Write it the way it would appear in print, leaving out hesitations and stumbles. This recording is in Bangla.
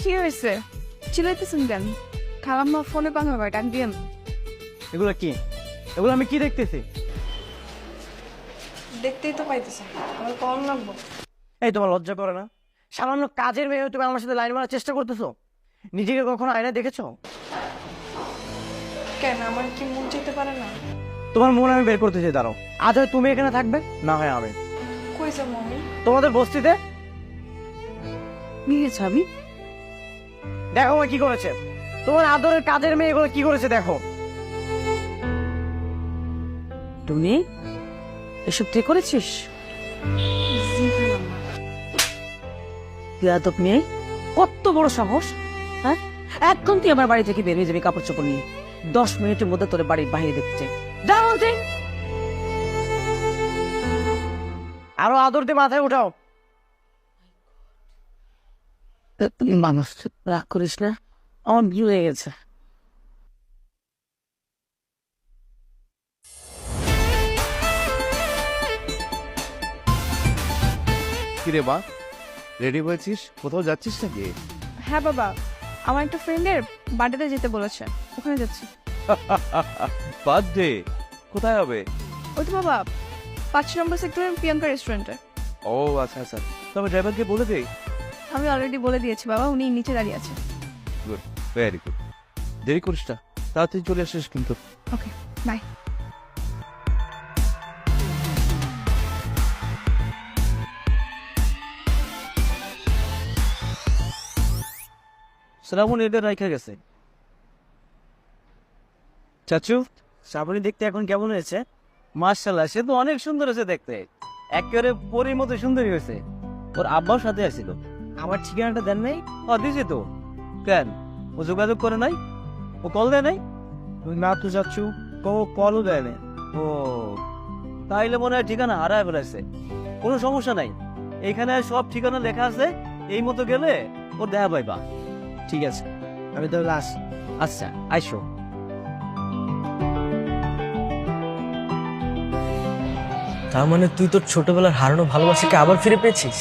কি হয়েছে চিল্লাইতেছেন কেন? খালাম্মা ফোনে কথা কয়, ডাক দিয়েন। এগুলো কি? এগুলো আমি কি দেখতেছি? দেখতেই তো পাইতেছেন, আমার কম লাগবো। এই তোমার লজ্জা করে না? সামান্য কাজের মেয়ে তুমি আমার সাথে লাইন মারার চেষ্টা করতেছো? নিজেকে কখনো আয়নায় দেখেছো? কেন, আমার কি মন যেতে পারে না? তোমার মন আমি বের করতে চাই, দাঁড়াও। আজ হয় তুমি এখানে থাকবে, না হয় আমি। কই যাবো আমি? তোমাদের বস্তিতে। নিয়েছ আমি? দেখো ও কি করেছে, তোমার আদরের কাজের মেয়ে এগুলো কি করেছে দেখো। টুনি, এসব তুই করেছিস? জি খালাম্মা। তুই মেয়ে, কত বড় সাহস! হ্যাঁ, একদম তুই আমার বাড়ি থেকে বের হয়ে যাবি কাপড় চোপড় নিয়ে। 10 মিনিটের মধ্যে তোর বাড়ির বাইরে দেখতে চাই। যা বলছি। আরো আদর দিয়ে মাথায় উঠাও। তুমি মানুষ, রাগ করিস না, আমার বিয়ে হয়ে গেছে। কিরে মা, রেডি হয়েছিস? কোথাও যাচ্ছিস নাকি? হ্যাঁ বাবা, আমার একটা ফ্রেন্ডের বার্থডেতে যেতে বলেছে, ওখানে যাচ্ছি। বার্থডে কোথায় হবে? ওই তো বাবা 5 নম্বর সেক্টরের প্রিয়াঙ্কা রেস্টুরেন্টে। ও আচ্ছা আচ্ছা, তবে ড্রাইভারকে বলে দেই। আমি অলরেডি বলে দিয়েছি বাবা, উনি নিচে দাঁড়িয়ে আছে। Good, very good. দেরি করিস না, তাড়াতাড়ি চলে আসিস কিন্তু। ওকে, বাই। শ্রাবণ এদের রাইখা গেছে। চাচু, শ্রাবণী দেখতে এখন কেমন হয়েছে? মার্শাল্লাহ, সে তো অনেক সুন্দর হয়েছে দেখতে, একেবারে পরীর মতো সুন্দরী হয়েছে। ওর আব্বাও সাথে আসছিল। আমার ঠিকানাটা দেন নাই? ও দিয়েছে তো। কেন, ও যোগাযোগ করে নাই? ও কল দেয় নাই? না তো চাচু, কলও দেয় না। ও তাইলে মনে হয় ঠিকানা হারায় ফেলেছে। কোনো সমস্যা নাই, এইখানে সব ঠিকানা লেখা আছে, এই মতো গেলে ওর দেখা পাইবা। ঠিক আছে, আমি তাহলে আসি। আচ্ছা, আইসো। তার মানে তুই তোর ছোটবেলার হারানো ভালোবাসাকে আবার ফিরে পেয়েছিস?